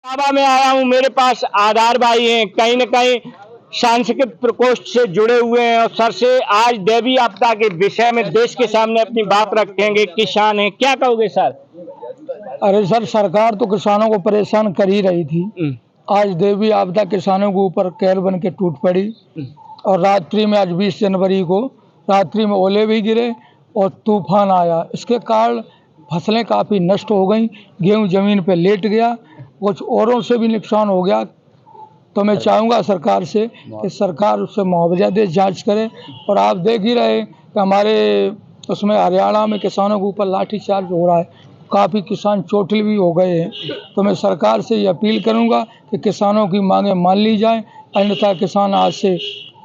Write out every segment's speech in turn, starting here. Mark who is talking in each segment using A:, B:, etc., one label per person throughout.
A: इटावा में आया हूँ। मेरे पास आधार भाई हैं, कहीं न कहीं सांस्कृतिक प्रकोष्ठ से जुड़े हुए हैं और सर से आज दैवीय आपदा के विषय में देश के सामने अपनी बात रखेंगे। किसान हैं, क्या कहोगे सर?
B: अरे सर, सरकार तो किसानों को परेशान कर ही रही थी। आज दैवीय आपदा किसानों के ऊपर कहर बन के टूट पड़ी और रात्रि में आज 20 जनवरी को रात्रि में ओले भी गिरे और तूफान आया। इसके कारण फसलें काफ़ी नष्ट हो गई, गेहूं ज़मीन पे लेट गया, कुछ औरों से भी नुकसान हो गया। तो मैं चाहूँगा सरकार से कि सरकार उससे मुआवजा दे, जांच करे। और आप देख ही रहे कि हमारे उसमें हरियाणा में किसानों के ऊपर लाठीचार्ज हो रहा है, काफ़ी किसान चोटिल भी हो गए हैं। तो मैं सरकार से ये अपील करूँगा कि किसानों की मांगें मान ली जाएं, अन्यथा किसान आज से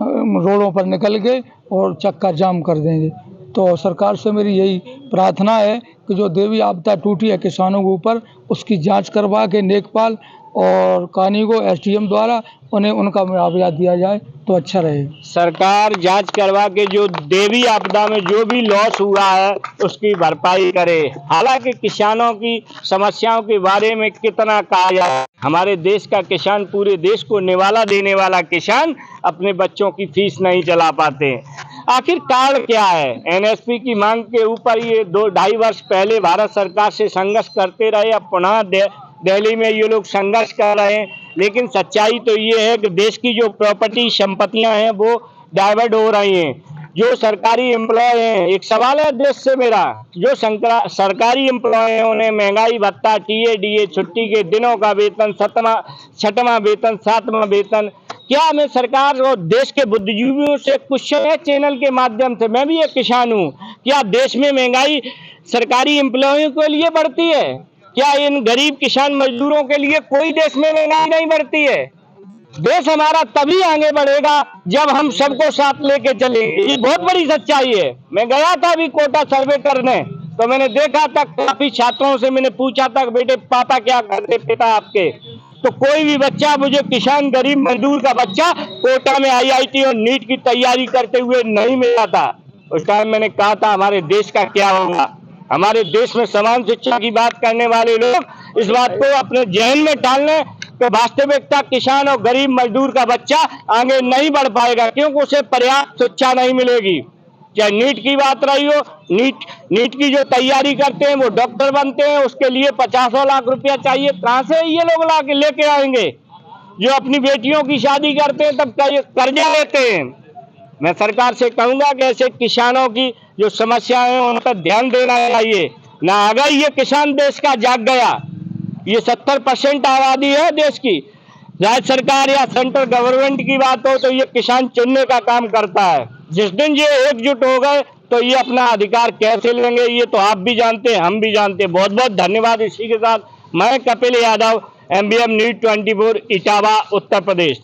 B: रोडों पर निकल गए और चक्का जाम कर देंगे। तो सरकार से मेरी यही प्रार्थना है कि जो दैवीय आपदा टूटी है किसानों के ऊपर, उसकी जांच करवा के लेखपाल और कानी को एसडीएम द्वारा उन्हें उनका मुआवजा दिया जाए तो अच्छा रहेगा।
A: सरकार जांच करवा के जो दैवीय आपदा में जो भी लॉस हुआ है उसकी भरपाई करे। हालांकि किसानों की समस्याओं के बारे में कितना कहा जाए, हमारे देश का किसान, पूरे देश को निवाला देने वाला किसान अपने बच्चों की फीस नहीं चला पाते। आखिर कारण क्या है? एनएसपी की मांग के ऊपर ये 2-2.5 वर्ष पहले भारत सरकार से संघर्ष करते रहे, अब पुनः दिल्ली में ये लोग संघर्ष कर रहे हैं। लेकिन सच्चाई तो ये है कि देश की जो प्रॉपर्टी संपत्तियां हैं वो डाइवर्ट हो रही हैं। जो सरकारी एम्प्लॉय हैं, एक सवाल है देश से मेरा, जो सरकारी एम्प्लॉय हैं उन्हें महंगाई भत्ता, टीए डीए, छुट्टी के दिनों का वेतन, 6वां वेतन, 7वां वेतन, क्या मैं सरकार और देश के बुद्धिजीवियों से क्वेश्चन है चैनल के माध्यम से, मैं भी एक किसान हूँ, क्या देश में महंगाई सरकारी एम्प्लॉयों के लिए बढ़ती है? क्या इन गरीब किसान मजदूरों के लिए कोई देश में महंगाई नहीं बढ़ती है? देश हमारा तभी आगे बढ़ेगा जब हम सबको साथ लेके चलेंगे। ये बहुत बड़ी सच्चाई है। मैं गया था अभी कोटा सर्वे करने, तो मैंने देखा था, काफी छात्रों से मैंने पूछा था, बेटे पापा क्या करते पिता आपके? तो कोई भी बच्चा, मुझे किसान गरीब मजदूर का बच्चा कोटा में आईआईटी और नीट की तैयारी करते हुए नहीं मिला था। उस टाइम मैंने कहा था हमारे देश का क्या होगा। हमारे देश में समान शिक्षा की बात करने वाले लोग इस बात को अपने जहन में डाल लें कि वास्तविकता किसान और गरीब मजदूर का बच्चा आगे नहीं बढ़ पाएगा, क्योंकि उसे पर्याप्त शिक्षा नहीं मिलेगी। चाहे नीट की बात रही हो, नीट की जो तैयारी करते हैं वो डॉक्टर बनते हैं, उसके लिए 50 लाख रुपया चाहिए। कहां से ये लोग ला के लेके आएंगे? जो अपनी बेटियों की शादी करते हैं तब कर्जा लेते हैं। मैं सरकार से कहूंगा कि ऐसे किसानों की जो समस्याएं हैं उन पर ध्यान देना चाहिए। ना अगर ये किसान देश का जाग गया, ये 70% आबादी है देश की, राज्य सरकार या सेंट्रल गवर्नमेंट की बात हो तो ये किसान चुनने का काम करता है। जिस दिन ये एकजुट हो गए तो ये अपना अधिकार कैसे लेंगे, ये तो आप भी जानते हैं, हम भी जानते हैं। बहुत बहुत धन्यवाद। इसी के साथ मैं कपिल यादव, MBM न्यूज़ 24, इटावा, उत्तर प्रदेश।